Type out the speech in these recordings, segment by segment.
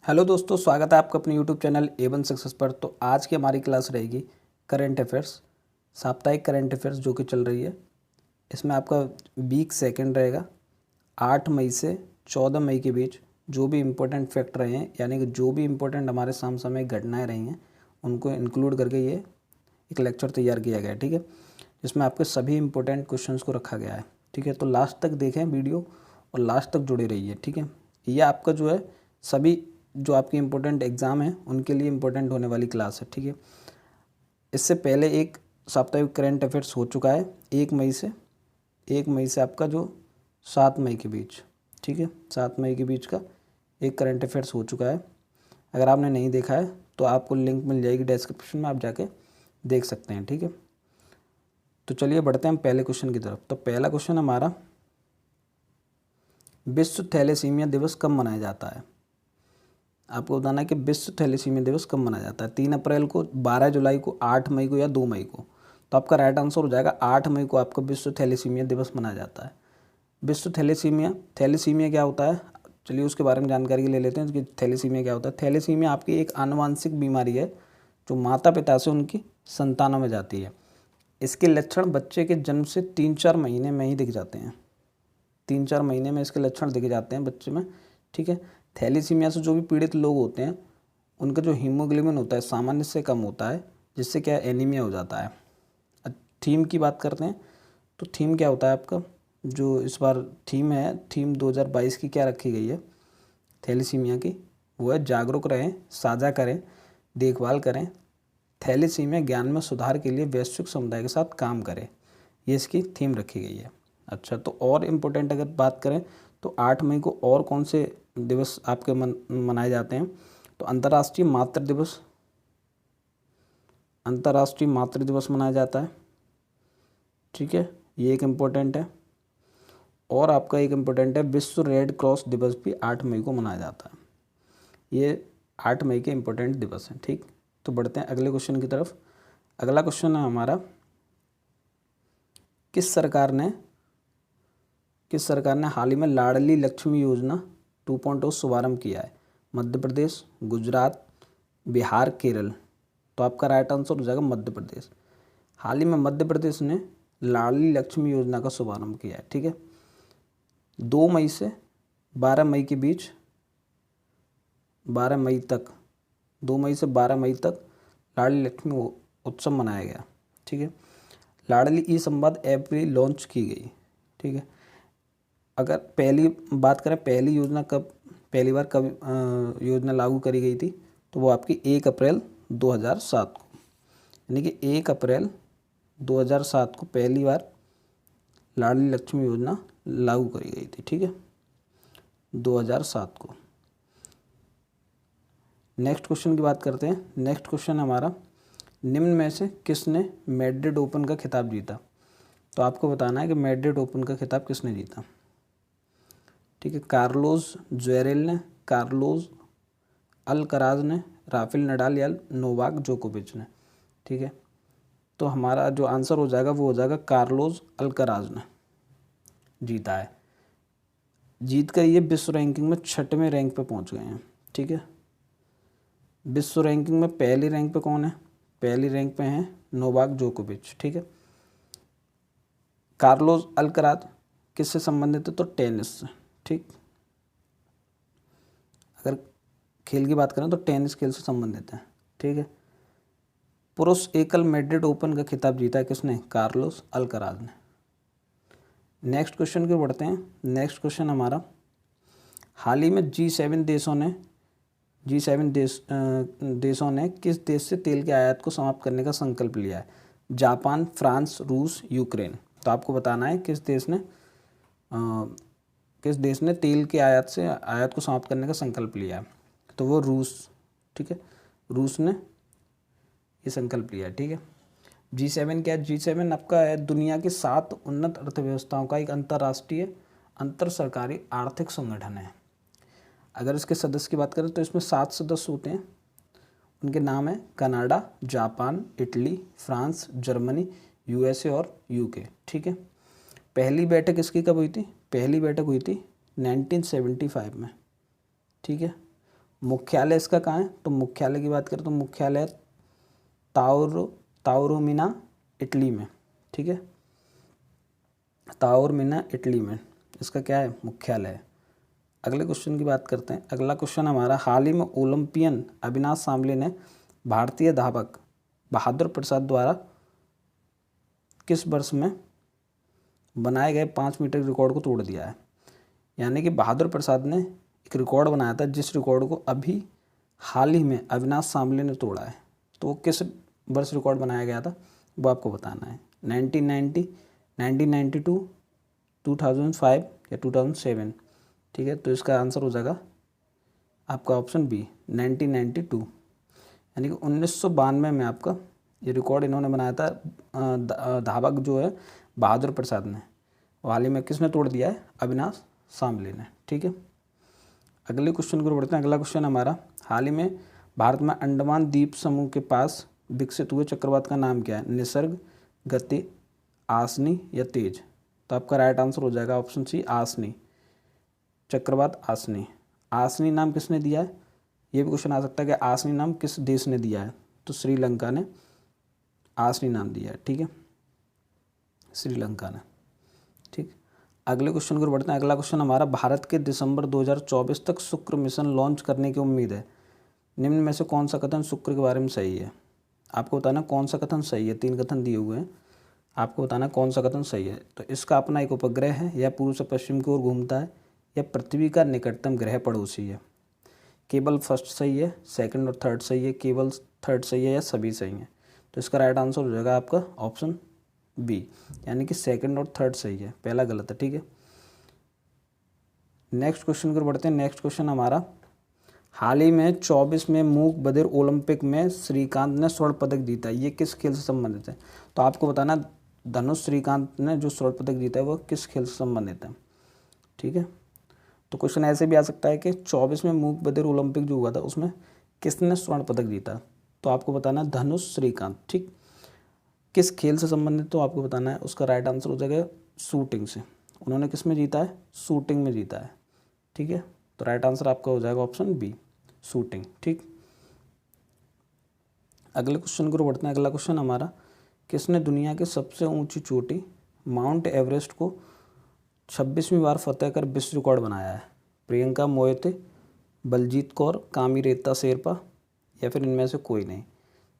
Hello दोस्तों, स्वागत है आपका अपने यूट्यूब चैनल A1 सक्सेस पर। तो आज की हमारी क्लास रहेगी करंट अफेयर्स, साप्ताहिक करंट अफेयर्स जो कि चल रही है। इसमें आपका वीक सेकंड रहेगा। 8 मई से 14 मई के बीच जो भी इम्पोर्टेंट फैक्ट रहे हैं, यानी कि जो भी इम्पोर्टेंट हमारे समसामयिक घटनाएं रही हैं, उनको इंक्लूड करके ये एक लेक्चर तैयार किया गया है। ठीक है, जिसमें आपके सभी इम्पोर्टेंट क्वेश्चंस को रखा गया है। ठीक है, तो लास्ट तक देखें वीडियो और लास्ट तक जुड़े रहिए। ठीक है, ये आपका जो है सभी जो आपके इम्पोर्टेंट एग्ज़ाम है उनके लिए इम्पोर्टेंट होने वाली क्लास है। ठीक है, इससे पहले एक साप्ताहिक करंट अफेयर्स हो चुका है 1 मई से आपका जो 7 मई के बीच। ठीक है, 7 मई के बीच का एक करंट अफेयर्स हो चुका है। अगर आपने नहीं देखा है तो आपको लिंक मिल जाएगी डिस्क्रिप्शन में, आप जाके देख सकते हैं। ठीक है, तो चलिए बढ़ते हैं हम पहले क्वेश्चन की तरफ। तो पहला क्वेश्चन हमारा, विश्व थैलेसीमिया दिवस कब मनाया जाता है? आपको बताना है कि विश्व थैलेसीमिया दिवस कब मनाया जाता है। 3 अप्रैल को, 12 जुलाई को, 8 मई को या 2 मई को? तो आपका राइट आंसर हो जाएगा 8 मई को आपका विश्व थैलेसीमिया दिवस मनाया जाता है। विश्व थैलेसीमिया क्या होता है, चलिए उसके बारे में जानकारी ले लेते हैं कि थैलेसीमिया क्या होता है। थैलेसीमिया आपकी एक आनुवांशिक बीमारी है जो माता पिता से उनकी संतानों में जाती है। इसके लक्षण बच्चे के जन्म से 3-4 महीने में ही दिख जाते हैं। 3-4 महीने में इसके लक्षण दिख जाते हैं बच्चे में। ठीक है, थैलेसीमिया से जो भी पीड़ित लोग होते हैं उनका जो हीमोग्लोबिन होता है सामान्य से कम होता है, जिससे क्या एनीमिया हो जाता है। अब थीम की बात करते हैं, तो थीम क्या होता है आपका, जो इस बार थीम है, थीम 2022 की क्या रखी गई है थैलेसीमिया की, वो है जागरूक रहें, साझा करें, देखभाल करें, थैलेसीमिया ज्ञान में सुधार के लिए वैश्विक समुदाय के साथ काम करें। ये इसकी थीम रखी गई है। अच्छा, तो और इम्पोर्टेंट अगर बात करें तो 8 मई को और कौन से दिवस आपके मनाए जाते हैं? तो अंतर्राष्ट्रीय मातृ दिवस मनाया जाता है। ठीक है, ये एक इम्पोर्टेंट है। और आपका एक इम्पोर्टेंट है, विश्व रेड क्रॉस दिवस भी 8 मई को मनाया जाता है। ये 8 मई के इम्पोर्टेंट दिवस हैं। ठीक, तो बढ़ते हैं अगले क्वेश्चन की तरफ। अगला क्वेश्चन है हमारा, किस सरकार ने हाल ही में लाडली लक्ष्मी योजना 2.0 शुभारंभ किया है? मध्य प्रदेश, गुजरात, बिहार, केरल? तो आपका राइट आंसर हो जाएगा मध्य प्रदेश। हाल ही में मध्य प्रदेश ने लाडली लक्ष्मी योजना का शुभारंभ किया है। ठीक है, 2 मई से 12 मई के बीच, 12 मई तक, 2 मई से 12 मई तक लाडली लक्ष्मी उत्सव मनाया गया। ठीक है, लाडली ई संवाद ऐप भी लॉन्च की गई। ठीक है, अगर पहली बात करें पहली बार कब योजना लागू करी गई थी, तो वो आपकी 1 अप्रैल 2007 को, यानी कि 1 अप्रैल 2007 को पहली बार लाडली लक्ष्मी योजना लागू करी गई थी। ठीक है, 2007 को। नेक्स्ट क्वेश्चन की बात करते हैं। नेक्स्ट क्वेश्चन हमारा, निम्न में से किसने मैड्रिड ओपन का खिताब जीता? तो आपको बताना है कि मैड्रिड ओपन का खिताब किसने जीता। ठीक है, कार्लोस ज्वेरेल ने, कार्लोस अल्कराज ने, राफेल नडाल या नोवाक जोकोविच ने? ठीक है, तो हमारा जो आंसर हो जाएगा वो हो जाएगा कार्लोस अल्कराज ने जीता है। जीत कर ये विश्व रैंकिंग में 6वें रैंक पे पहुंच गए हैं। ठीक है, विश्व रैंकिंग में पहली रैंक पे कौन है? पहली रैंक पे हैं नोवाक जोकोविच। ठीक है, कार्लोस अल्कराज किससे संबंधित है? तो टेनिस से। ठीक, अगर खेल की बात करें तो टेनिस खेल से संबंधित है। ठीक है, पुरुष एकल मैड्रिड ओपन का खिताब जीता है किसने? कार्लोस अल्कराज ने। नेक्स्ट क्वेश्चन की बढ़ते हैं। नेक्स्ट क्वेश्चन हमारा, हाल ही में G7 देशों ने किस देश से तेल के आयात को समाप्त करने का संकल्प लिया है? जापान, फ्रांस, रूस, यूक्रेन? तो आपको बताना है किस देश ने तेल के आयात को समाप्त करने का संकल्प लिया है। तो वो रूस। ठीक है, रूस ने ये संकल्प लिया है। ठीक है, G7 क्या है? G7 आपका है दुनिया की 7 उन्नत अर्थव्यवस्थाओं का एक अंतर्राष्ट्रीय अंतर सरकारी आर्थिक संगठन है। अगर इसके सदस्य की बात करें तो इसमें 7 सदस्य होते हैं। उनके नाम है Canada, Japan, Italy, France, Germany, USA और UK। ठीक है, पहली बैठक इसकी कब हुई थी? पहली बैठक हुई थी 1975 में। ठीक है, मुख्यालय इसका कहाँ है, तो मुख्यालय की बात करें तो मुख्यालय ताउरोमिना इटली में, ठीक है, ताउरोमिना इटली में इसका क्या है, मुख्यालय है। अगले क्वेश्चन की बात करते हैं। अगला क्वेश्चन हमारा, हाल ही में ओलंपियन अविनाश सांबले ने भारतीय धावक बहादुर प्रसाद द्वारा किस वर्ष में बनाए गए 5 मीटर रिकॉर्ड को तोड़ दिया है। यानी कि बहादुर प्रसाद ने एक रिकॉर्ड बनाया था जिस रिकॉर्ड को अभी हाल ही में अविनाश सांबले ने तोड़ा है। तो वो किस वर्ष रिकॉर्ड बनाया गया था वो आपको बताना है। 1990, 1992, 2005 या 2007, ठीक है। तो इसका आंसर हो जाएगा आपका ऑप्शन बी 1992। यानी कि 1992 में आपका ये रिकॉर्ड इन्होंने बनाया था, धावक जो है बहादुर प्रसाद ने। हाल ही में किसने तोड़ दिया है, अविनाश सांबले ने, ठीक है। अगले क्वेश्चन को बढ़ते हैं। अगला क्वेश्चन हमारा, हाल ही में भारत में अंडमान द्वीप समूह के पास विकसित हुए चक्रवात का नाम क्या है, निसर्ग, गति, आसनी या तेज। तो आपका राइट आंसर हो जाएगा ऑप्शन सी आसनी, चक्रवात आसनी। आसनी नाम किसने दिया है, ये भी क्वेश्चन आ सकता है कि आसनी नाम किस देश ने दिया है, तो श्रीलंका ने आसनी नाम दिया है, ठीक है, श्रीलंका ने, ठीक। अगले क्वेश्चन को बढ़ते हैं। अगला क्वेश्चन हमारा, भारत के दिसंबर 2024 तक शुक्र मिशन लॉन्च करने की उम्मीद है, निम्न में से कौन सा कथन शुक्र के बारे में सही है। आपको बताना कौन सा कथन सही है, 3 कथन दिए हुए हैं, आपको बताना कौन सा कथन सही है। तो इसका अपना एक उपग्रह है, या पूर्व से पश्चिम की ओर घूमता है, या पृथ्वी का निकटतम ग्रह पड़ोसी है। केवल फर्स्ट सही है, सेकंड और थर्ड सही है, केवल थर्ड सही है, या सभी सही है। तो इसका राइट आंसर हो जाएगा आपका ऑप्शन बी, यानी कि सेकंड और थर्ड सही है, पहला गलत है, ठीक है। नेक्स्ट क्वेश्चन पर बढ़ते हैं। नेक्स्ट क्वेश्चन हमारा, हाल ही में 24 में मूक बधिर ओलंपिक में श्रीकांत ने स्वर्ण पदक जीता, ये किस खेल से संबंधित है। तो आपको बताना धनुष श्रीकांत ने जो स्वर्ण पदक जीता है वो किस खेल से संबंधित है, ठीक है। तो क्वेश्चन ऐसे भी आ सकता है कि 24 में मूक बधिर ओलंपिक जो हुआ था उसमें किसने स्वर्ण पदक जीता, तो आपको बताना धनुष श्रीकांत, ठीक। किस खेल से संबंधित, तो आपको बताना है, उसका राइट आंसर हो जाएगा शूटिंग से। उन्होंने किस में जीता है, शूटिंग में जीता है, ठीक है। तो राइट आंसर आपका हो जाएगा ऑप्शन बी, शूटिंग, ठीक। अगले क्वेश्चन को बढ़ते हैं। अगला क्वेश्चन हमारा, किसने दुनिया की सबसे ऊंची चोटी माउंट एवरेस्ट को 26वीं बार फतेह कर विश्व रिकॉर्ड बनाया है। प्रियंका मोएते, बलजीत कौर, कामी रेता शेरपा, या फिर इनमें से कोई नहीं।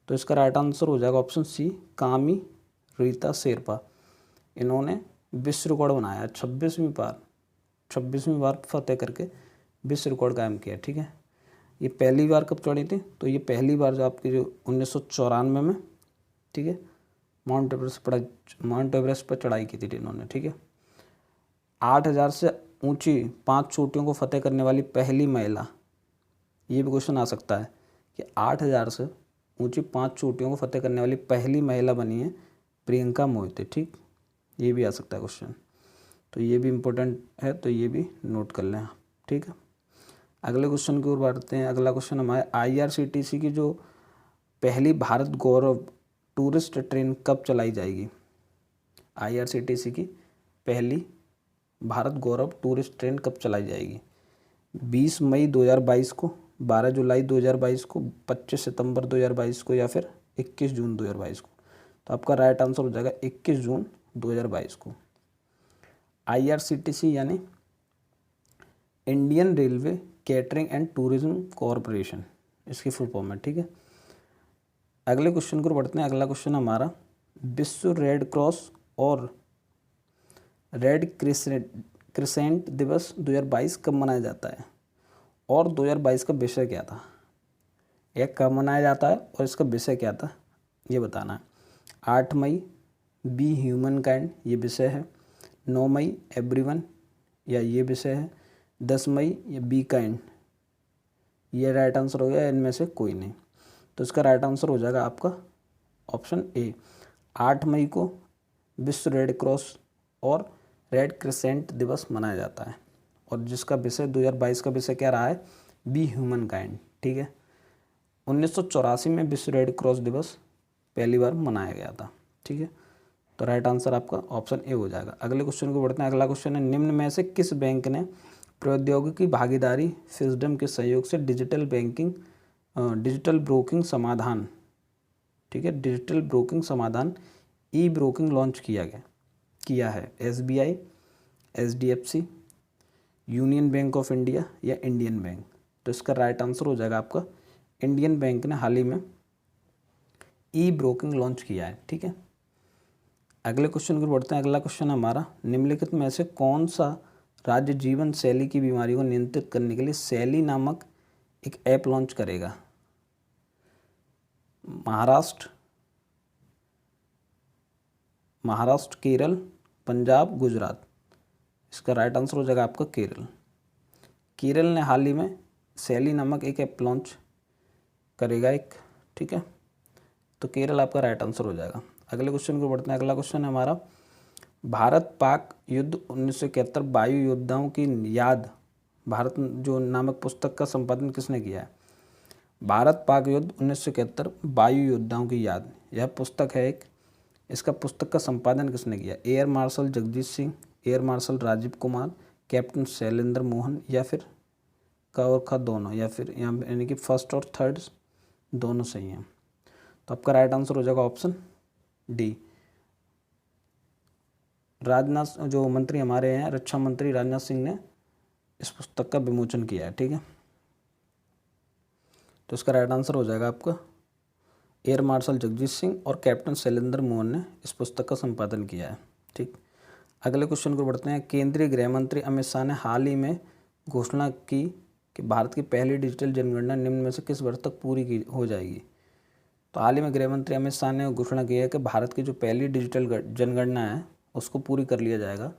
तो इसका राइट आंसर हो जाएगा ऑप्शन सी, कामी रीता शेरपा। इन्होंने विश्व रिकॉर्ड बनाया 26वीं बार फतेह करके विश्व रिकॉर्ड कायम किया, ठीक है। ये पहली बार कब चढ़ी थी, तो ये पहली बार जो आपकी जो 1994 में, ठीक है, माउंट एवरेस्ट पर चढ़ाई की थी इन्होंने, ठीक है। 8000 से ऊंची 5 चोटियों को फतेह करने वाली पहली महिला, ये भी क्वेश्चन आ सकता है कि 8000 से ऊंची 5 चोटियों को फतेह करने वाली पहली महिला बनी है प्रियंका मोहिते, ठीक। ये भी आ सकता है क्वेश्चन, तो ये भी इम्पोर्टेंट है, तो ये भी नोट कर लें आप, ठीक है। अगले क्वेश्चन की ओर बढ़ते हैं। अगला क्वेश्चन हमारे, IRCTC की जो पहली भारत गौरव टूरिस्ट ट्रेन कब चलाई जाएगी। IRCTC की पहली भारत गौरव टूरिस्ट ट्रेन कब चलाई जाएगी, 20 मई 2022 को, 12 जुलाई 2022 को, 25 सितंबर 2022 को, या फिर 21 जून 2022 को। तो आपका राइट आंसर हो जाएगा 21 जून 2022 को। IRCTC यानी Indian railway catering and tourism corporation, इसकी फुल फॉर्म है, ठीक है। अगले क्वेश्चन को बढ़ते हैं। अगला क्वेश्चन हमारा, विश्व रेड क्रॉस और रेड क्रिसेंट दिवस 2022 कब मनाया जाता है, और 2022 का विषय क्या था। यह कब मनाया जाता है और इसका विषय क्या था, ये बताना है। 8 मई बी ह्यूमन काइंड, ये विषय है। 9 मई एवरीवन, या ये विषय है। 10 मई या बी काइंड, ये राइट आंसर हो गया, इनमें से कोई नहीं। तो इसका राइट आंसर हो जाएगा आपका ऑप्शन ए, 8 मई को विश्व रेड क्रॉस और रेड क्रिसेंट दिवस मनाया जाता है, और जिसका विषय 2022 का विषय क्या रहा है, बी ह्यूमन काइंड, ठीक है। 1984 में विश्व रेड क्रॉस दिवस पहली बार मनाया गया था, ठीक है। तो राइट आंसर आपका ऑप्शन ए हो जाएगा। अगले क्वेश्चन को बढ़ते हैं। अगला क्वेश्चन है, निम्न में से किस बैंक ने प्रौद्योगिकी भागीदारी फिस्डम के सहयोग से डिजिटल ब्रोकिंग समाधान, ठीक है, डिजिटल ब्रोकिंग समाधान ई ब्रोकिंग लॉन्च किया है SBI, HDFC, union bank of India या इंडियन बैंक। तो इसका राइट आंसर हो जाएगा आपका इंडियन बैंक ने हाल ही में ई ब्रोकिंग लॉन्च किया है, ठीक है। अगले क्वेश्चन को बढ़ते हैं। अगला क्वेश्चन है हमारा, निम्नलिखित में से कौन सा राज्य जीवन शैली की बीमारी को नियंत्रित करने के लिए शैली नामक एक ऐप लॉन्च करेगा? महाराष्ट्र, केरल, पंजाब, गुजरात। इसका राइट आंसर हो जाएगा आपका केरल। केरल ने हाल ही में शैली नामक एक ऐप लॉन्च करेगा एक, ठीक है। तो केरल आपका राइट आंसर हो जाएगा। अगले क्वेश्चन को बढ़ते हैं। अगला क्वेश्चन है हमारा, भारत पाक युद्ध 1971 वायु योद्धाओं की याद भारत जो नामक पुस्तक का संपादन किसने किया है? भारत पाक युद्ध 1971 वायु योद्धाओं की याद, यह पुस्तक है एक। इसका पुस्तक का संपादन किसने किया? Air marshal Jagjit Singh, air marshal Rajiv Kumar, captain Shailendra Mohan या फिर का और खा दोनों, या फिर यहाँ यानी कि फर्स्ट और थर्ड दोनों सही हैं। तो आपका राइट आंसर हो जाएगा ऑप्शन डी। राजनाथ जो मंत्री हमारे हैं, रक्षा मंत्री राजनाथ सिंह ने इस पुस्तक का विमोचन किया है, ठीक है। तो इसका राइट आंसर हो जाएगा आपका एयर मार्शल जगजीत सिंह और कैप्टन शैलेंद्र मोहन ने इस पुस्तक का संपादन किया है, ठीक। अगले क्वेश्चन को बढ़ते हैं। केंद्रीय गृह मंत्री अमित शाह ने हाल ही में घोषणा की कि भारत की पहली डिजिटल जनगणना निम्न में से किस वर्ष तक पूरी हो जाएगी? तो हाल ही में गृह मंत्री अमित शाह ने घोषणा की है कि भारत की जो पहली डिजिटल जनगणना है उसको पूरी कर लिया जाएगा,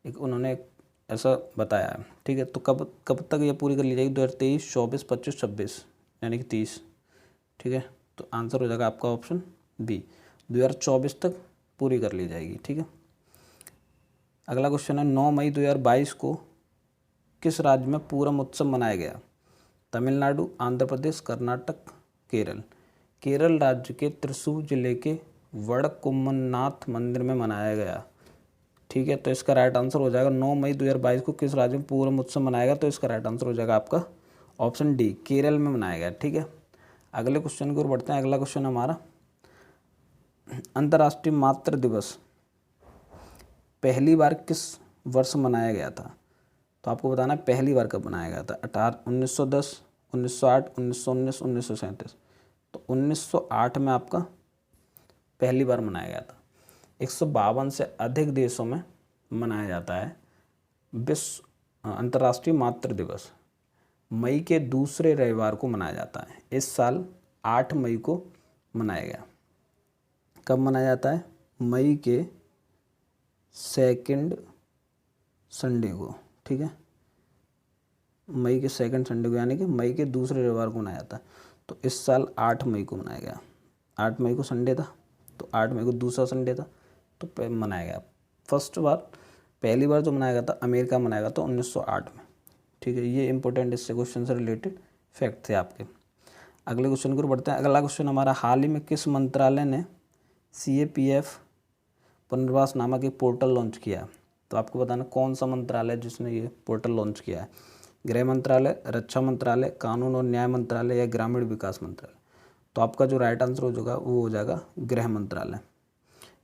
एक उन्होंने ऐसा बताया है, ठीक है। तो कब तक ये पूरी कर ली जाएगी? 2023, 24, 25, 26 यानी कि 30, ठीक है। तो आंसर हो जाएगा आपका ऑप्शन बी, 2024 तक पूरी कर ली जाएगी, ठीक है। अगला क्वेश्चन है, 9 मई 2022 को किस राज्य में पूरम उत्सव मनाया गया? तमिलनाडु, आंध्र प्रदेश, कर्नाटक, केरल। केरल राज्य के त्रिशूर जिले के वड़कुम्मनाथ मंदिर में मनाया गया, ठीक है। तो इसका राइट आंसर हो जाएगा 9 मई 2022 को किस राज्य में पूरम उत्सव मनाया गया? तो इसका राइट आंसर हो जाएगा आपका ऑप्शन डी, केरल में मनाया गया, ठीक है। अगले क्वेश्चन की ओर बढ़ते हैं। अगला क्वेश्चन हमारा, अंतर्राष्ट्रीय मातृ दिवस पहली बार किस वर्ष मनाया गया था? तो आपको बताना है पहली बार कब मनाया गया था। 1910, 1908, 1919, 1937। तो 1908 में आपका पहली बार मनाया गया था। 152 से अधिक देशों में मनाया जाता है विश्व अंतर्राष्ट्रीय मातृ दिवस। मई के दूसरे रविवार को मनाया जाता है। इस साल 8 मई को मनाया गया। कब मनाया जाता है? मई के सेकंड संडे को, ठीक है। मई के सेकंड संडे को यानी कि मई के दूसरे रविवार को मनाया जाता है। तो इस साल 8 मई को मनाया गया। 8 मई को संडे था, तो 8 मई को दूसरा संडे था, तो मनाया गया। पहली बार जो मनाया गया था अमेरिका मनाया गया था 1908 में, ठीक है। ये इंपॉर्टेंट इससे क्वेश्चन से रिलेटेड फैक्ट थे आपके। अगले क्वेश्चन को बढ़ते हैं। अगला क्वेश्चन हमारा, हाल ही में किस मंत्रालय ने CAPF पुनर्वास नामक एक पोर्टल लॉन्च किया? तो आपको बताना कौन सा मंत्रालय जिसने ये पोर्टल लॉन्च किया है। गृह मंत्रालय, रक्षा मंत्रालय, कानून और न्याय मंत्रालय या ग्रामीण विकास मंत्रालय। तो आपका जो राइट आंसर हो जाएगा वो हो जाएगा गृह मंत्रालय।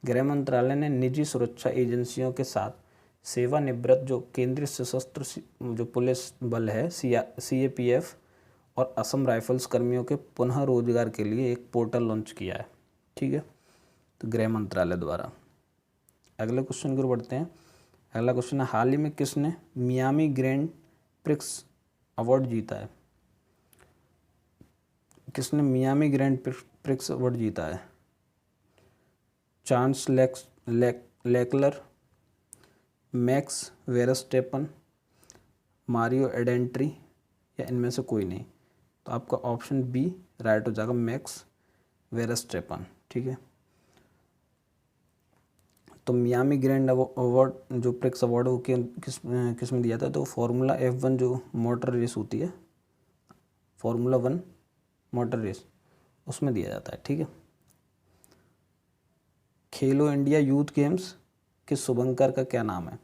गृह मंत्रालय ने निजी सुरक्षा एजेंसियों के साथ सेवानिवृत्त जो केंद्रीय सशस्त्र जो पुलिस बल है CAPF और असम राइफल्स कर्मियों के पुनः रोजगार के लिए एक पोर्टल लॉन्च किया है, ठीक है। तो गृह मंत्रालय द्वारा। अगले क्वेश्चन की ओर बढ़ते हैं। अगला क्वेश्चन है, हाल ही में किसने मियामी ग्रैंड प्रिक्स अवार्ड जीता है? किसने मियामी ग्रैंड प्रिक्स अवार्ड जीता है? चांस लेकलर, मैक्स वेरस्टेपन, मारियो एडेंट्री या इनमें से कोई नहीं। तो आपका ऑप्शन बी राइट हो जाएगा, मैक्स वेरस्टेपन, ठीक है। तो मियामी ग्रैंड अवार्ड जो प्रिक्स अवार्ड वो किस में दिया था? तो फार्मूला F1 जो मोटर रेस होती है, फार्मूला 1 मोटर रेस, उसमें दिया जाता है, ठीक है। खेलो इंडिया यूथ गेम्स के शुभंकर का क्या नाम है?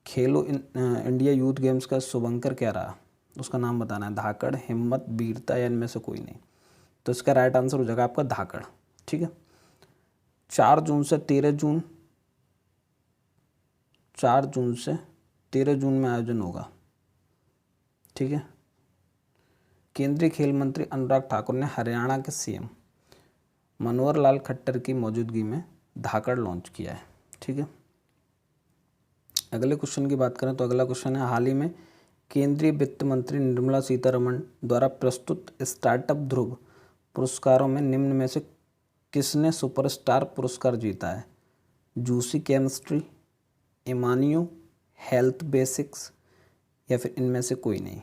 इंडिया यूथ गेम्स का शुभंकर क्या रहा, उसका नाम बताना है। धाकड़, हिम्मत, वीरता या इनमें से कोई नहीं। तो इसका राइट आंसर हो जाएगा आपका धाकड़। ठीक है। 4 जून से 13 जून 4 जून से 13 जून में आयोजन होगा। ठीक है। केंद्रीय खेल मंत्री अनुराग ठाकुर ने हरियाणा के सीएम मनोहर लाल खट्टर की मौजूदगी में धाकड़ लॉन्च किया है। ठीक है। अगले क्वेश्चन की बात करें तो अगला क्वेश्चन है, हाल ही में केंद्रीय वित्त मंत्री निर्मला सीतारमण द्वारा प्रस्तुत स्टार्टअप ध्रुव पुरस्कारों में निम्न में से किसने सुपरस्टार पुरस्कार जीता है? जूसी केमिस्ट्री, इमानियो, हेल्थ बेसिक्स या फिर इनमें से कोई नहीं।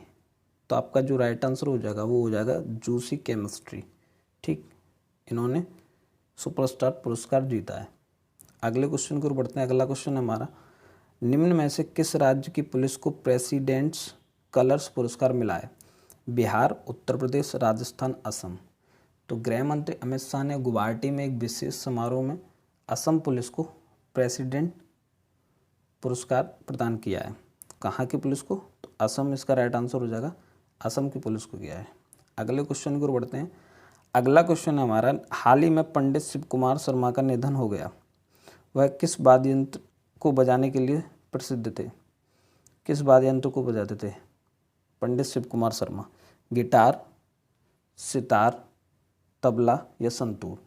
तो आपका जो राइट आंसर हो जाएगा वो हो जाएगा जूसी केमिस्ट्री। ठीक, इन्होंने सुपरस्टार पुरस्कार जीता है। अगले क्वेश्चन की ओर बढ़ते हैं। अगला क्वेश्चन हमारा, निम्न में से किस राज्य की पुलिस को प्रेसिडेंट्स कलर्स पुरस्कार मिला है? बिहार, उत्तर प्रदेश, राजस्थान, असम। तो गृह मंत्री अमित शाह ने गुवाहाटी में एक विशेष समारोह में असम पुलिस को प्रेसिडेंट पुरस्कार प्रदान किया है। कहाँ की पुलिस को? तो असम इसका राइट आंसर हो जाएगा, असम की पुलिस को किया है। अगले क्वेश्चन की ओर बढ़ते हैं। अगला क्वेश्चन हमारा, हाल ही में पंडित शिव कुमार शर्मा का निधन हो गया। वह किस वाद्य यंत्र को बजाने के लिए प्रसिद्ध थे? किस वाद्य यंत्र को बजाते थे पंडित शिव कुमार शर्मा? गिटार, सितार, तबला या संतूर।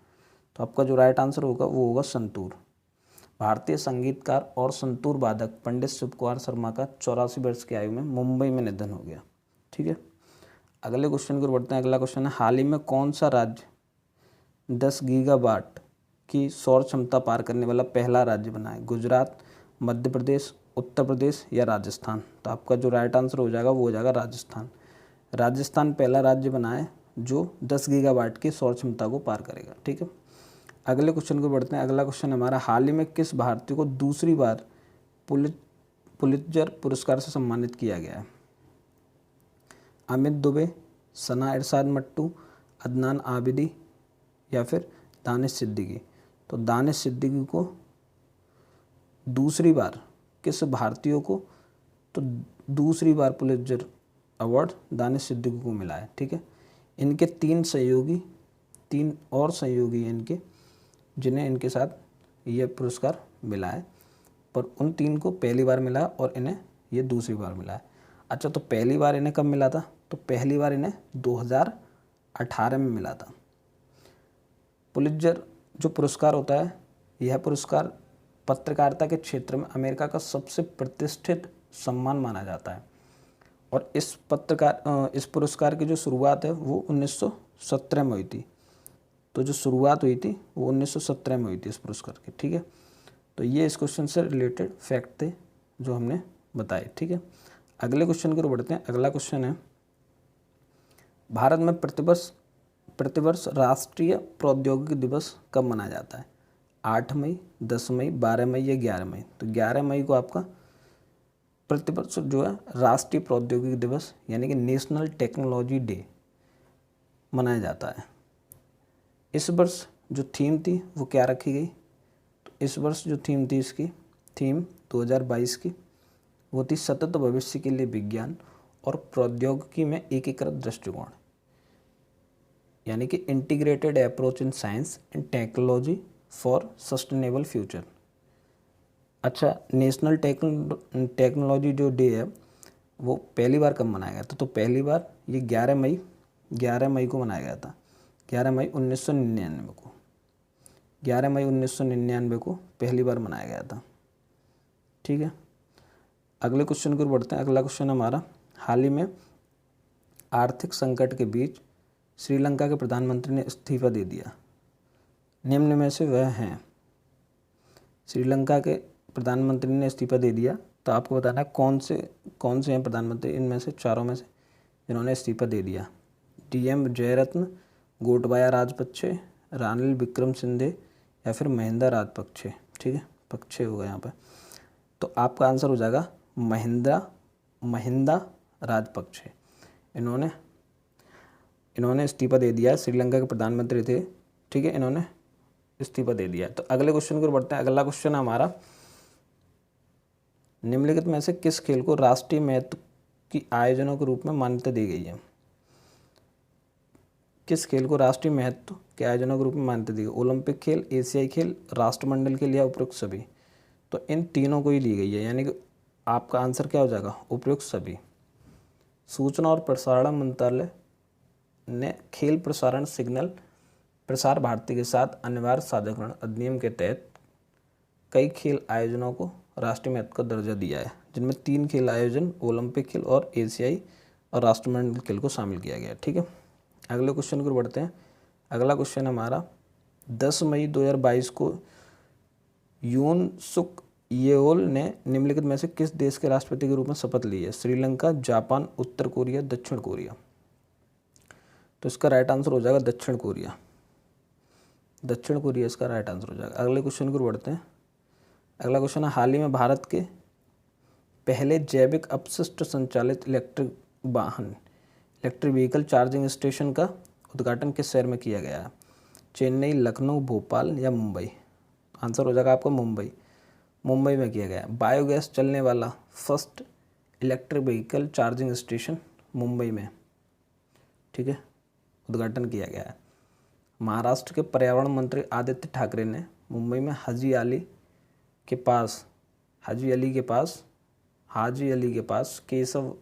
तो आपका जो राइट आंसर होगा वो होगा संतूर। भारतीय संगीतकार और संतूर वादक पंडित शिव कुमार शर्मा का 84 वर्ष की आयु में मुंबई में निधन हो गया। ठीक है। अगले क्वेश्चन की ओर बढ़ते हैं। अगला क्वेश्चन है, हाल ही में कौन सा राज्य 10 गीगावाट की सौर क्षमता पार करने वाला पहला राज्य बना है? गुजरात, मध्य प्रदेश, उत्तर प्रदेश या राजस्थान। तो आपका जो राइट आंसर हो जाएगा वो हो जाएगा राजस्थान। राजस्थान पहला राज्य बना है जो 10 गीगावाट की सौर क्षमता को पार करेगा। ठीक है। अगले क्वेश्चन को बढ़ते हैं। अगला क्वेश्चन हमारा, हाल ही में किस भारतीय को दूसरी बार पुलित्जर पुरस्कार से सम्मानित किया गया है? अमित दुबे, सना इरशाद मट्टू, अदनान आबिदी या फिर दानिश सिद्दीकी। तो दानिश सिद्दीकी को दूसरी बार, किस भारतीय को? तो दूसरी बार पुलित्जर अवार्ड दानिश सिद्दीकी को मिला है। ठीक है। इनके 3 और सहयोगी हैं इनके, जिन्हें इनके साथ ये पुरस्कार मिला है, पर उन 3 को पहली बार मिला और इन्हें ये दूसरी बार मिला है। अच्छा, तो पहली बार इन्हें कब मिला था? तो पहली बार इन्हें 2018 में मिला था। पुलित्जर जो पुरस्कार होता है, यह पुरस्कार पत्रकारिता के क्षेत्र में अमेरिका का सबसे प्रतिष्ठित सम्मान माना जाता है और इस पुरस्कार की जो शुरुआत है वो 1917 में हुई थी। तो जो शुरुआत हुई थी वो 1917 में हुई थी इस पुरस्कार की। ठीक है। तो ये इस क्वेश्चन से रिलेटेड फैक्ट थे जो हमने बताए। ठीक है। अगले क्वेश्चन की ओर बढ़ते हैं। अगला क्वेश्चन है, भारत में प्रतिवर्ष राष्ट्रीय प्रौद्योगिकी दिवस कब मनाया जाता है? 8 मई, 10 मई, 12 मई या 11 मई। तो 11 मई को आपका प्रतिवर्ष जो है राष्ट्रीय प्रौद्योगिकी दिवस यानी कि नेशनल टेक्नोलॉजी डे मनाया जाता है। इस वर्ष जो थीम थी वो क्या रखी गई? तो इस वर्ष जो थीम थी, इसकी थीम 2022 की वो थी सतत भविष्य के लिए विज्ञान और प्रौद्योगिकी में एकीकृत दृष्टिकोण, यानी कि integrated approach in science and technology for sustainable future. अच्छा, नेशनल टेक्नोलॉजी जो डे है वो पहली बार कब मनाया गया था? तो पहली बार ये 11 मई को मनाया गया था। 11 मई 1999 को 11 मई 1999 को पहली बार मनाया गया था। ठीक है। अगले क्वेश्चन की ओर बढ़ते हैं। अगला क्वेश्चन हमारा, हाल ही में आर्थिक संकट के बीच श्रीलंका के प्रधानमंत्री ने इस्तीफा दे दिया। निम्न में से वह हैं? श्रीलंका के प्रधानमंत्री ने इस्तीफा दे दिया, तो आपको बताना है कौन से हैं प्रधानमंत्री इनमें से, चारों में से जिन्होंने इस्तीफा दे दिया। DM जयरत्न, गोटबाया राजपक्षे, रानिल विक्रमसिंघे या फिर महिंदा राजपक्षे। ठीक है, पक्षे होगा यहाँ पर। तो आपका आंसर हो जाएगा महिंदा राजपक्षे। इन्होंने इस्तीफा दे दिया। श्रीलंका के प्रधानमंत्री थे। ठीक है, इन्होंने इस्तीफा दे दिया। तो अगले क्वेश्चन की ओर बढ़ते हैं। अगला क्वेश्चन है हमारा, निम्नलिखित में से किस खेल को राष्ट्रीय महत्व की आयोजनों के रूप में मान्यता दी गई है? किस खेल को राष्ट्रीय महत्व के आयोजनों के रूप में मान्यता दी गई? ओलंपिक खेल, एशियाई खेल, राष्ट्रमंडल खेल या उपयुक्त सभी? तो इन तीनों को ही दी गई है, यानी कि आपका आंसर क्या हो जाएगा? उपयुक्त सभी। सूचना और प्रसारण मंत्रालय ने खेल प्रसारण सिग्नल प्रसार भारती के साथ अनिवार्य साझाकरण अधिनियम के तहत कई खेल आयोजनों को राष्ट्रीय महत्व का दर्जा दिया है, जिनमें 3 खेल आयोजन ओलंपिक खेल और एशियाई और राष्ट्रमंडल खेल को शामिल किया गया। ठीक है, अगले क्वेश्चन को बढ़ते हैं। अगला क्वेश्चन हमारा 10 मई 2022 को यून सुक येओल ने निम्नलिखित में से किस देश के राष्ट्रपति के रूप में शपथ ली है? श्रीलंका, जापान, उत्तर कोरिया, दक्षिण कोरिया? तो इसका राइट आंसर हो जाएगा दक्षिण कोरिया। दक्षिण कोरिया इसका राइट आंसर हो जाएगा। अगले क्वेश्चन को बढ़ते हैं। अगला क्वेश्चन है, हाल ही में भारत के पहले जैविक अपशिष्ट संचालित इलेक्ट्रिक वाहन इलेक्ट्रिक व्हीकल चार्जिंग स्टेशन का उद्घाटन किस शहर में किया गया है? चेन्नई, लखनऊ, भोपाल या मुंबई? आंसर हो जाएगा आपका मुंबई। मुंबई में किया गया है। बायोगैस चलने वाला first electric vehicle charging station Mumbai में, ठीक है, उद्घाटन किया गया है। महाराष्ट्र के पर्यावरण मंत्री आदित्य ठाकरे ने मुंबई में हाजी अली के पास केशव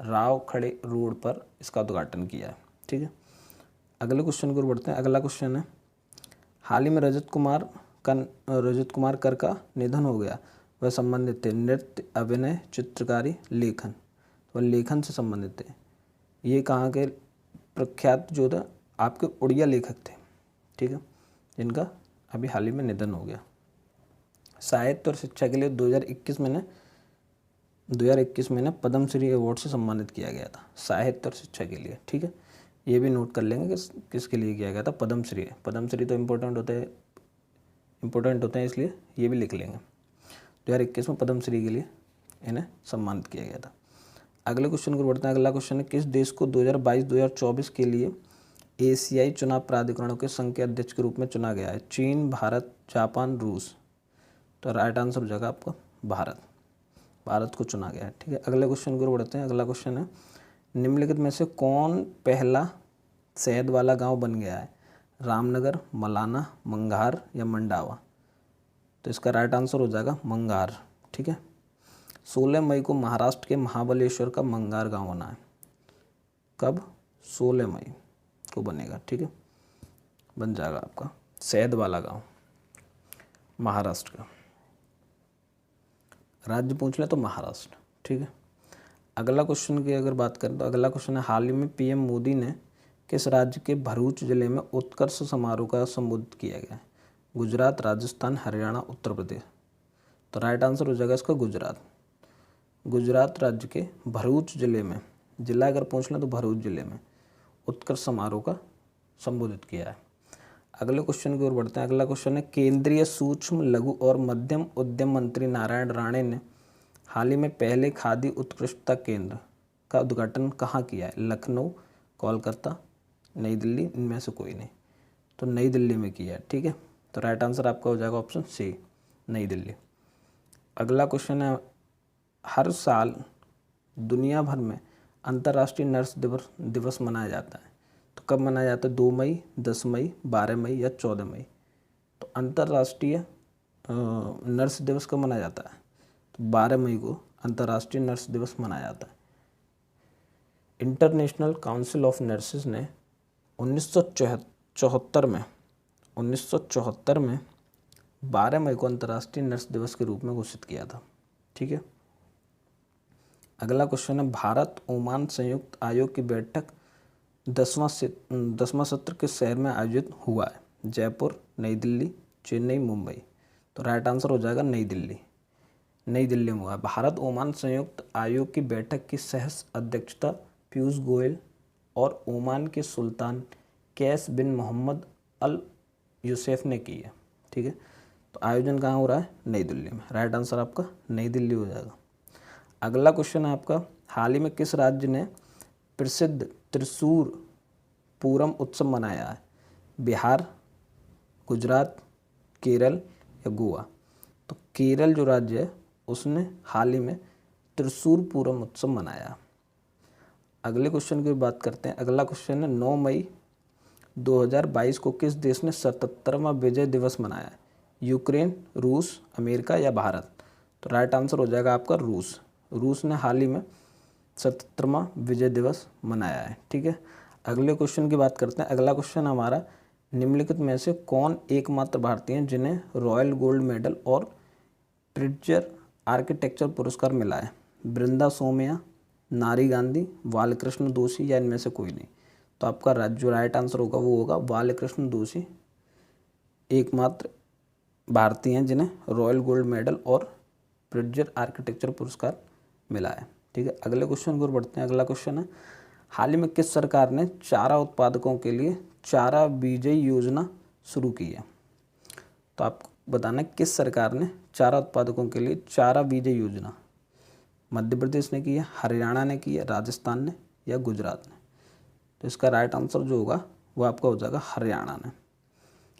राव खड़े रोड पर इसका उद्घाटन किया है। ठीक है, अगले क्वेश्चन को बढ़ते हैं। अगला क्वेश्चन है, हाल ही में रजत कुमार कर का निधन हो गया, वह संबंधित थे नृत्य, अभिनय, चित्रकारी, लेखन? तो लेखन से संबंधित थे। ये कहाँ के प्रख्यात जो थे आपके उड़िया लेखक थे, ठीक है, जिनका अभी हाल ही में निधन हो गया। साहित्य और शिक्षा के लिए 2021 में ने पद्मश्री अवार्ड से सम्मानित किया गया था, साहित्य और शिक्षा के लिए। ठीक है, ये भी नोट कर लेंगे कि किसके लिए किया गया था। पद्मश्री तो इम्पोर्टेंट होते हैं, इसलिए ये भी लिख लेंगे। 2021 में पद्मश्री के लिए इन्हें सम्मानित किया गया था। अगले क्वेश्चन को बढ़ते हैं। अगला क्वेश्चन है, किस देश को 2022-2024 के लिए एशियाई चुनाव प्राधिकरणों के संघ के अध्यक्ष के रूप में चुना गया है? चीन, भारत, जापान, रूस? तो राइट आंसर हो जाएगा आपका भारत को चुना गया है। ठीक है, अगले क्वेश्चन को बढ़ते हैं। अगला क्वेश्चन है, निम्नलिखित में से कौन पहला शहद वाला गांव बन गया है? रामनगर, मलाना, मंगार या मंडावा? तो इसका राइट आंसर हो जाएगा मंगार। ठीक है, 16 मई को महाराष्ट्र के महाबलेश्वर का मंगार गांव बना है। कब? 16 मई को बनेगा। ठीक है, बन जाएगा आपका शहद वाला गांव महाराष्ट्र का। राज्य पूछ ले तो महाराष्ट्र। ठीक है, अगला क्वेश्चन की अगर बात करें तो अगला क्वेश्चन है, हाल ही में पीएम मोदी ने किस राज्य के भरूच जिले में उत्कर्ष समारोह का संबोधित किया गया है? गुजरात, राजस्थान, हरियाणा, उत्तर प्रदेश? तो राइट आंसर हो जाएगा इसका गुजरात राज्य के भरूच जिले में, जिला अगर पूछ लें तो भरूच जिले में उत्कर्ष समारोह का संबोधित किया है। अगले क्वेश्चन की ओर बढ़ते हैं। अगला क्वेश्चन है, केंद्रीय सूक्ष्म लघु और मध्यम उद्यम मंत्री नारायण राणे ने हाल ही में पहले खादी उत्कृष्टता केंद्र का उद्घाटन कहाँ किया है? लखनऊ, कोलकाता, नई दिल्ली? इनमें से कोई नहीं। तो नई दिल्ली में किया है। ठीक है, तो राइट आंसर आपका हो जाएगा ऑप्शन सी, नई दिल्ली। अगला क्वेश्चन है, हर साल दुनिया भर में अंतर्राष्ट्रीय नर्स दिवस मनाया जाता है, तो कब मनाया जाता है? 2 मई, 10 मई, 12 मई या 14 मई? तो अंतर्राष्ट्रीय नर्स दिवस कब मनाया जाता है? तो 12 मई को अंतर्राष्ट्रीय नर्स दिवस मनाया जाता है। इंटरनेशनल काउंसिल ऑफ नर्सेज ने 1974 में 12 मई को अंतर्राष्ट्रीय नर्स दिवस के रूप में घोषित किया था। ठीक है, अगला क्वेश्चन है, भारत ओमान संयुक्त आयोग की बैठक 10वां सत्र किस शहर में आयोजित हुआ है? जयपुर, नई दिल्ली, चेन्नई, मुंबई? तो राइट आंसर हो जाएगा नई दिल्ली में हुआ है। भारत ओमान संयुक्त आयोग की बैठक की सह अध्यक्षता पीयूष गोयल और ओमान के सुल्तान कैस बिन मोहम्मद अल यूसुफ ने की है। ठीक है, तो आयोजन कहाँ हो रहा है? नई दिल्ली में। राइट आंसर आपका नई दिल्ली हो जाएगा। अगला क्वेश्चन है आपका, हाल ही में किस राज्य ने प्रसिद्ध त्रिशूर पूरम उत्सव मनाया है? बिहार, गुजरात, केरल या गोवा? तो केरल जो राज्य है उसने हाल ही में त्रिशूर पूरम उत्सव मनाया। अगले क्वेश्चन की बात करते हैं। अगला क्वेश्चन है 9 मई 2022 को किस देश ने 77वां विजय दिवस मनाया? यूक्रेन, रूस, अमेरिका या भारत? तो राइट आंसर हो जाएगा आपका रूस। रूस ने हाल ही में 77वां विजय दिवस मनाया है। ठीक है, अगले क्वेश्चन की बात करते हैं। अगला क्वेश्चन हमारा, निम्नलिखित में से कौन एकमात्र भारतीय हैं जिन्हें रॉयल गोल्ड मेडल और प्रिट्जर आर्किटेक्चर पुरस्कार मिला है? बृंदा सोमया, नारी गांधी, बालकृष्ण दोषी या इनमें से कोई नहीं? तो आपका जो राइट आंसर होगा वो होगा बालकृष्ण दोषी एकमात्र भारतीय हैं जिन्हें रॉयल गोल्ड मेडल और प्रिट्जर आर्किटेक्चर पुरस्कार मिला है। ठीक है, अगले क्वेश्चन की ओर बढ़ते हैं। अगला क्वेश्चन है, हाल ही में किस सरकार ने चारा उत्पादकों के लिए चारा बीज योजना शुरू की है? तो आपको बताना है किस सरकार ने चारा उत्पादकों के लिए चारा बीज योजना, मध्य प्रदेश ने की है, हरियाणा ने की है, राजस्थान ने या गुजरात ने? तो इसका राइट आंसर जो होगा वो आपका हो जाएगा हरियाणा ने।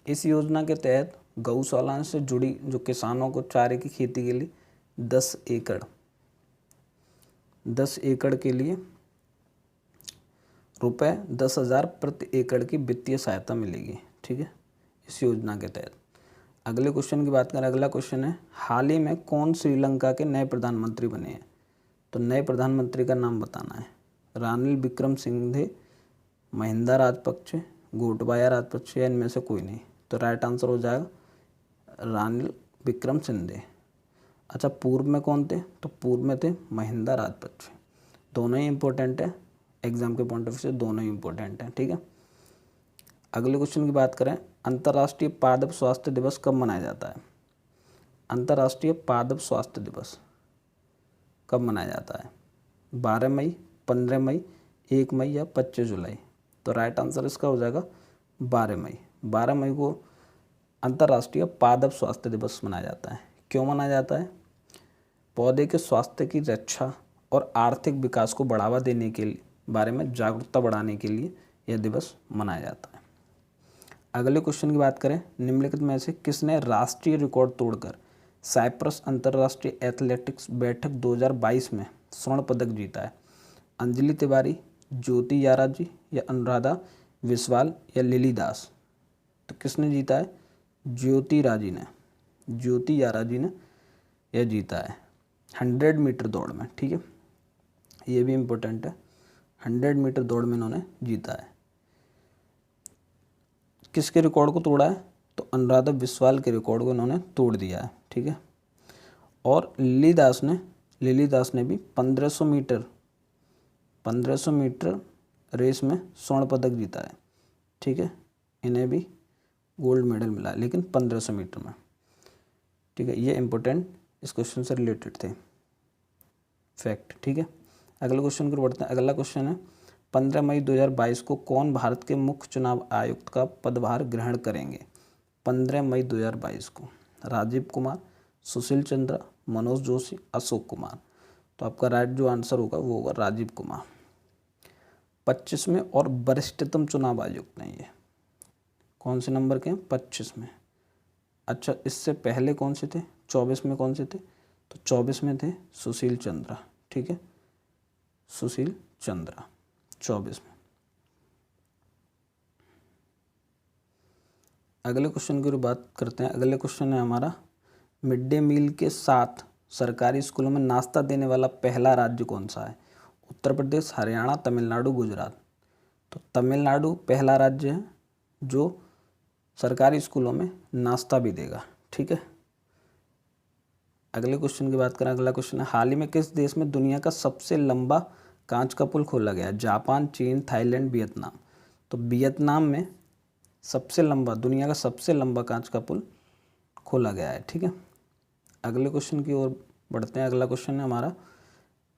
इस योजना के तहत गौशाला से जुड़ी जो किसानों को चारे की खेती के लिए 10 एकड़ के लिए रुपए 10,000 प्रति एकड़ की वित्तीय सहायता मिलेगी। ठीक है, इस योजना के तहत। अगले क्वेश्चन की बात करें। अगला क्वेश्चन है, हाल ही में कौन श्रीलंका के नए प्रधानमंत्री बने हैं? तो नए प्रधानमंत्री का नाम बताना है। रानिल विक्रमसिंघे, महिंदा राजपक्षे, गोटबाया राजपक्षे या इनमें से कोई नहीं? तो राइट आंसर हो जाएगा रानिल विक्रमसिंघे। अच्छा, पूर्व में कौन थे? तो पूर्व में थे महिंदा राजपक्षे। दोनों ही इंपॉर्टेंट है, एग्जाम के पॉइंट ऑफ व्यू से दोनों ही इंपॉर्टेंट हैं। ठीक है, अगले क्वेश्चन की बात करें। अंतर्राष्ट्रीय पादप स्वास्थ्य दिवस कब मनाया जाता है? अंतर्राष्ट्रीय पादप स्वास्थ्य दिवस कब मनाया जाता है? 12 मई, 15 मई, 1 मई या 25 जुलाई? तो राइट आंसर इसका हो जाएगा 12 मई। 12 मई को अंतर्राष्ट्रीय पादप स्वास्थ्य दिवस मनाया जाता है। क्यों मनाया जाता है? पौधे के स्वास्थ्य की रक्षा और आर्थिक विकास को बढ़ावा देने के बारे में जागरूकता बढ़ाने के लिए यह दिवस मनाया जाता है। अगले क्वेश्चन की बात करें। निम्नलिखित में से किसने राष्ट्रीय रिकॉर्ड तोड़कर साइप्रस अंतर्राष्ट्रीय एथलेटिक्स बैठक 2022 में स्वर्ण पदक जीता है? अंजलि तिवारी, ज्योति याराजी या अनुराधा विश्वाल या लिली दास? तो किसने जीता है? ज्योति याराजी ने यह जीता है 100 मीटर दौड़ में। ठीक है, ये भी इम्पोर्टेंट है। 100 मीटर दौड़ में इन्होंने जीता है। किसके रिकॉर्ड को तोड़ा है? तो अनुराधा विश्वाल के रिकॉर्ड को इन्होंने तोड़ दिया है। ठीक है, और लिली दास ने भी 1500 मीटर रेस में स्वर्ण पदक जीता है। ठीक है, इन्हें भी गोल्ड मेडल मिला है, लेकिन 1500 मीटर में। ठीक है, ये इंपॉर्टेंट इस क्वेश्चन से रिलेटेड थे फैक्ट। ठीक है, अगले क्वेश्चन को बढ़ते हैं। अगला क्वेश्चन है, 15 मई 2022 को कौन भारत के मुख्य चुनाव आयुक्त का पदभार ग्रहण करेंगे? 15 मई 2022 को राजीव कुमार, सुशील चंद्रा, मनोज जोशी, अशोक कुमार? तो आपका राइट जो आंसर होगा वो होगा राजीव कुमार। 25वें और वरिष्ठतम चुनाव आयुक्त हैं ये। कौन से नंबर के हैं? 25 में। अच्छा, इससे पहले कौन से थे? 24 में कौन से थे? तो 24 में थे सुशील चंद्रा। ठीक है, सुशील चंद्रा 24 में। अगले क्वेश्चन की बात करते हैं। अगले क्वेश्चन है हमारा, मिड डे मील के साथ सरकारी स्कूलों में नाश्ता देने वाला पहला राज्य कौन सा है? उत्तर प्रदेश, हरियाणा, तमिलनाडु, गुजरात? तो तमिलनाडु पहला राज्य है जो सरकारी स्कूलों में नाश्ता भी देगा। ठीक है, अगले क्वेश्चन की बात करें। अगला क्वेश्चन है, हाल ही में किस देश में दुनिया का सबसे लंबा कांच का पुल खोला गया? जापान, चीन, थाईलैंड, वियतनाम? तो वियतनाम में दुनिया का सबसे लंबा कांच का पुल खोला गया है। ठीक है, अगले क्वेश्चन की ओर बढ़ते हैं। अगला क्वेश्चन है हमारा,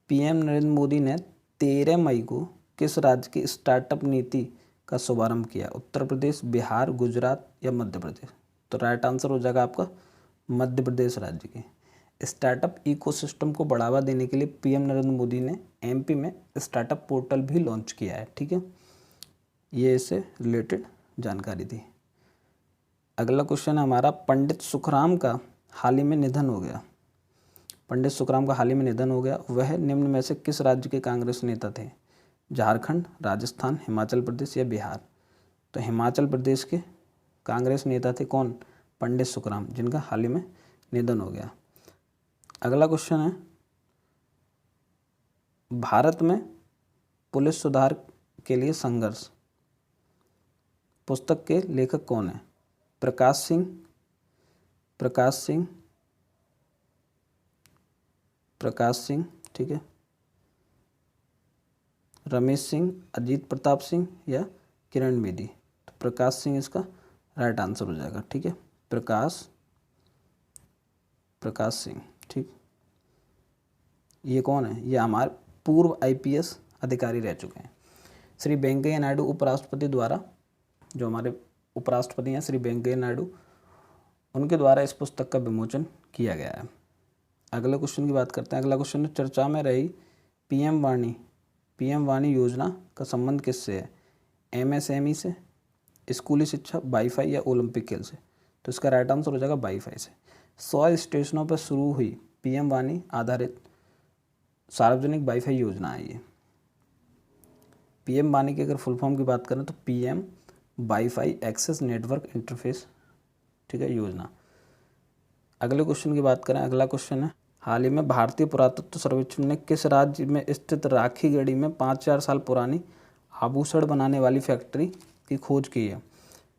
पीएम नरेंद्र मोदी ने 13 मई को किस राज्य की स्टार्टअप नीति का शुभारंभ किया? उत्तर प्रदेश, बिहार, गुजरात या मध्य प्रदेश? तो राइट आंसर हो जाएगा आपका मध्य प्रदेश राज्य की। स्टार्टअप इकोसिस्टम को बढ़ावा देने के लिए पीएम नरेंद्र मोदी ने एमपी में स्टार्टअप पोर्टल भी लॉन्च किया है। ठीक है, ये इससे रिलेटेड जानकारी थी। अगला क्वेश्चन है हमारा, पंडित सुखराम का हाल ही में निधन हो गया। पंडित सुखराम का हाल ही में निधन हो गया। वह निम्न में से किस राज्य के कांग्रेस नेता थे? झारखंड, राजस्थान, हिमाचल प्रदेश या बिहार? तो हिमाचल प्रदेश के कांग्रेस नेता थे कौन? पंडित सुखराम, जिनका हाल ही में निधन हो गया। अगला क्वेश्चन है, भारत में पुलिस सुधार के लिए संघर्ष पुस्तक के लेखक कौन है? प्रकाश सिंह, ठीक है, रमेश सिंह, अजीत प्रताप सिंह या किरण बेदी? तो प्रकाश सिंह इसका राइट आंसर हो जाएगा। ठीक है, प्रकाश सिंह। ठीक, ये कौन है? ये हमारे पूर्व आईपीएस अधिकारी रह चुके हैं। श्री वेंकैया नायडू उपराष्ट्रपति द्वारा, जो हमारे उपराष्ट्रपति हैं श्री वेंकैया नायडू, उनके द्वारा इस पुस्तक का विमोचन किया गया है। अगले क्वेश्चन की बात करते हैं। अगला क्वेश्चन है, चर्चा में रही पीएम वाणी योजना का संबंध किससे है? एमएसएमई से, स्कूली शिक्षा, वाईफाई या ओलंपिक खेल से? तो इसका राइट आंसर हो जाएगा वाईफाई से। 100 स्टेशनों पर शुरू हुई पीएम वाणी आधारित सार्वजनिक वाईफाई योजना है ये। पीएम वाणी की अगर फुल फॉर्म की बात करें तो PM WiFi access network interface, ठीक है, योजना। अगले क्वेश्चन की बात करें। अगला क्वेश्चन है, हाल ही में भारतीय पुरातत्व सर्वेक्षण ने किस राज्य में स्थित राखीगढ़ी में 5000 साल पुरानी आभूषण बनाने वाली फैक्ट्री की खोज की है?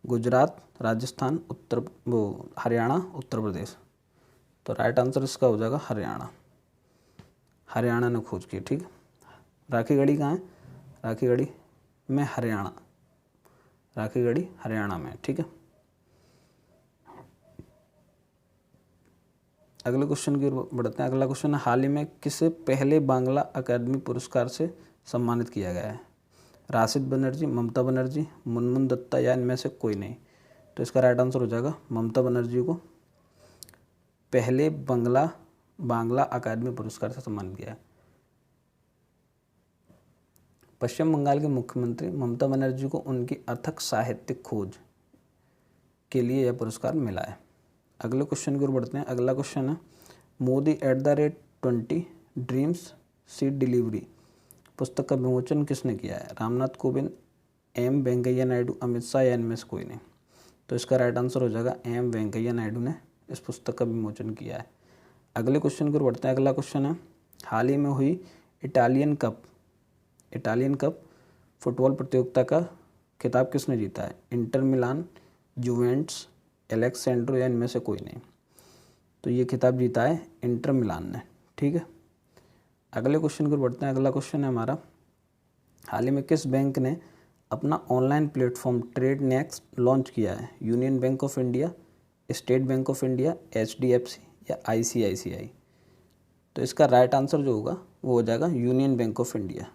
गुजरात, राजस्थान, हरियाणा, उत्तर प्रदेश? तो राइट आंसर इसका हो जाएगा हरियाणा ने खोज की। ठीक, राखीगढ़ी कहाँ है? राखीगढ़ी में हरियाणा, राखीगढ़ी हरियाणा में। ठीक है, अगले क्वेश्चन की ओर बढ़ते हैं। अगला क्वेश्चन है, हाल ही में किसे पहले बांग्ला अकादमी पुरस्कार से सम्मानित किया गया है? राशिद बनर्जी, ममता बनर्जी, मुनमुन दत्ता या इनमें से कोई नहीं? तो इसका राइट आंसर हो जाएगा ममता बनर्जी को पहले बांग्ला अकादमी पुरस्कार से सम्मानित किया है। पश्चिम बंगाल के मुख्यमंत्री ममता बनर्जी को उनकी अथक साहित्यिक खोज के लिए यह पुरस्कार मिला है। अगले क्वेश्चन की ओर बढ़ते हैं। अगला क्वेश्चन है, मोदी @20 ड्रीम्स सीट डिलीवरी पुस्तक का विमोचन किसने किया है? रामनाथ कोविंद, एम वेंकैया नायडू, अमित शाह या इनमें से कोई नहीं? तो इसका राइट आंसर हो जाएगा एम वेंकैया नायडू ने इस पुस्तक का विमोचन किया है। अगले क्वेश्चन की ओर बढ़ते हैं। अगला क्वेश्चन है, हाल ही में हुई इटालियन कप फुटबॉल प्रतियोगिता का खिताब किसने जीता है? इंटर मिलान, जुवेंटस, एलेक्सेंड्रो या इनमें से कोई नहीं? तो ये खिताब जीता है इंटर मिलान ने। ठीक है, अगले क्वेश्चन की ओर बढ़ते हैं। अगला क्वेश्चन है हमारा, हाल ही में किस बैंक ने अपना online platform trade next launch किया है? Union bank of India, state bank of India, HDFC या ICICI? तो इसका राइट आंसर जो होगा वो हो जाएगा यूनियन बैंक ऑफ इंडिया।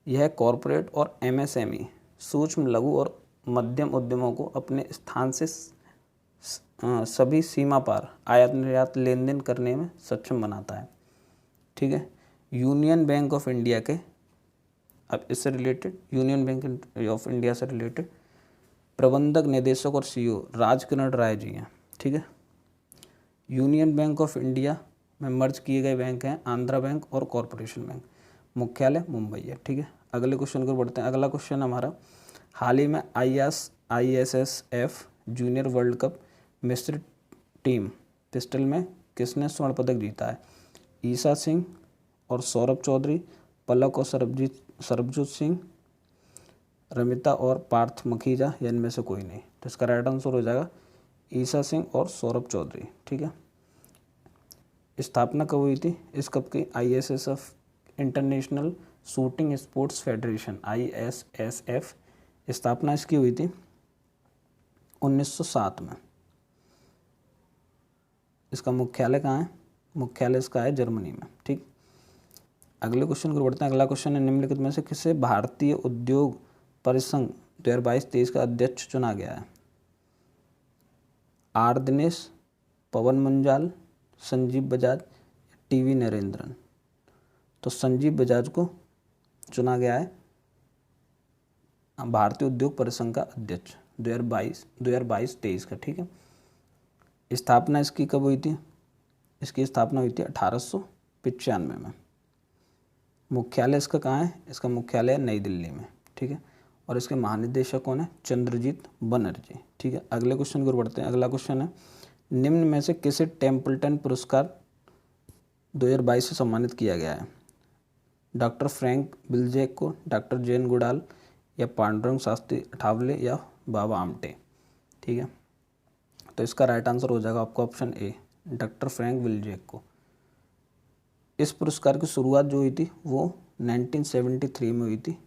यह कॉरपोरेट और MSME सूक्ष्म, लघु और मध्यम उद्यमों को अपने स्थान से सभी सीमा पार आयात निर्यात लेन देन करने में सक्षम बनाता है। ठीक है, यूनियन बैंक ऑफ इंडिया के, अब इससे related union bank of India से रिलेटेड प्रबंधक निदेशक और CEO राजकिरण राय जी हैं। ठीक है, यूनियन बैंक ऑफ इंडिया में मर्ज किए गए बैंक हैं आंध्रा बैंक और कॉरपोरेशन बैंक, मुख्यालय मुंबई है। ठीक है, अगले क्वेश्चन को बढ़ते हैं। अगला क्वेश्चन हमारा, हाल ही में ISSF जूनियर वर्ल्ड कप मिस्र टीम पिस्टल में किसने स्वर्ण पदक जीता है? ईसा सिंह और सौरभ चौधरी, पलक और सरबजीत सिंह, रमिता और पार्थ मखीजा या इनमें से कोई नहीं? तो इसका राइट आंसर हो जाएगा ईसा सिंह और सौरभ चौधरी। ठीक है, स्थापना कब हुई थी इस कप की? ISSF international shooting sports federation, ISSF, स्थापना इसकी हुई थी 1907 में। इसका मुख्यालय कहाँ है? मुख्यालय इसका है जर्मनी में। ठीक, अगले क्वेश्चन को बढ़ते हैं। अगला क्वेश्चन है, निम्नलिखित में से किसे भारतीय उद्योग परिसंघ 2022-23 का अध्यक्ष चुना गया है? R Dinesh, Pawan Munjal, Sanjeev Bajaj, TV Narendran? तो संजीव बजाज को चुना गया है भारतीय उद्योग परिसंघ का अध्यक्ष 2022-23 का। ठीक है, स्थापना इसकी कब हुई थी? इसकी स्थापना हुई थी 1895 में। मुख्यालय इसका कहाँ है? इसका मुख्यालय है नई दिल्ली में, ठीक है। और इसके महानिदेशक कौन है? चंद्रजीत बनर्जी, ठीक है। अगले क्वेश्चन की ओर बढ़ते हैं। अगला क्वेश्चन है, निम्न में से किसे टेम्पल्टन पुरस्कार 2022 से सम्मानित किया गया है? डॉक्टर फ्रैंक विल्जेक को, डॉक्टर जेन गुडाल, या पांडुरंग शास्त्री अठावले, या बाबा आमटे, ठीक है। तो इसका राइट आंसर हो जाएगा आपका option A, doctor Frank Wilczek को। इस पुरस्कार की शुरुआत जो हुई थी वो 1973 में हुई थी,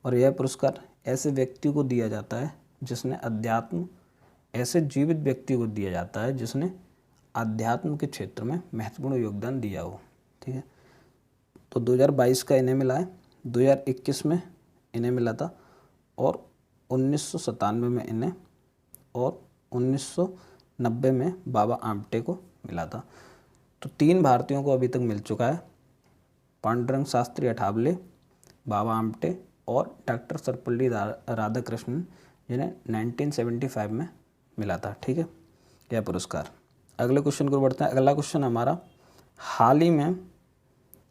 और यह पुरस्कार ऐसे व्यक्ति को दिया जाता है जिसने अध्यात्म, ऐसे जीवित व्यक्ति को दिया जाता है जिसने अध्यात्म के क्षेत्र में महत्वपूर्ण योगदान दिया हो, ठीक है। तो 2022 का इन्हें मिला है, 2021 में इन्हें मिला था, और 1997 में इन्हें, और 1990 में बाबा आमटे को मिला था। तो 3 भारतीयों को अभी तक मिल चुका है, पांडुरंग शास्त्री अठावले, बाबा आमटे और डॉक्टर सर्वपल्ली राधाकृष्णन, जिन्हें 1975 में मिला था, ठीक है, यह पुरस्कार। अगले क्वेश्चन को बढ़ते हैं। अगला क्वेश्चन हमारा, हाल ही में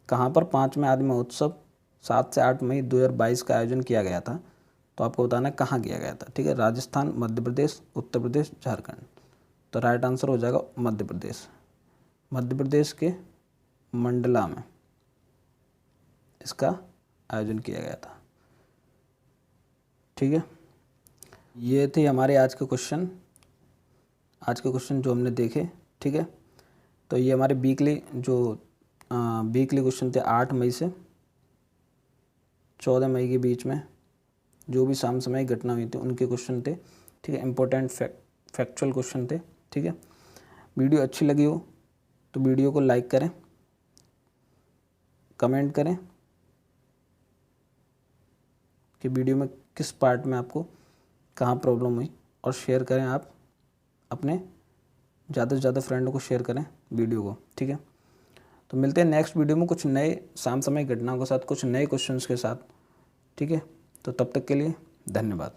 कहाँ पर 5वें आदि महोत्सव 7 से 8 मई 2022 का आयोजन किया गया था? तो आपको बताना है कहाँ किया गया था, ठीक है। राजस्थान, मध्य प्रदेश, उत्तर प्रदेश, झारखंड। तो राइट आंसर हो जाएगा मध्य प्रदेश। मध्य प्रदेश के मंडला में इसका आयोजन किया गया था, ठीक है। ये थे हमारे आज के क्वेश्चन, जो हमने देखे, ठीक है। तो ये हमारे वीकली क्वेश्चन थे 8 मई से 14 मई के बीच में जो भी समसामयिक घटना हुई थी उनके क्वेश्चन थे, ठीक है। इंपॉर्टेंट फैक्चुअल क्वेश्चन थे, ठीक है। वीडियो अच्छी लगी हो तो वीडियो को लाइक करें, कमेंट करें कि वीडियो में किस पार्ट में आपको कहाँ प्रॉब्लम हुई, और शेयर करें आप अपने ज़्यादा से ज़्यादा फ्रेंडों को शेयर करें वीडियो को, ठीक है। तो मिलते हैं नेक्स्ट वीडियो में कुछ नए समसामयिक घटनाओं के साथ, कुछ नए क्वेश्चंस के साथ, ठीक है। तो तब तक के लिए धन्यवाद।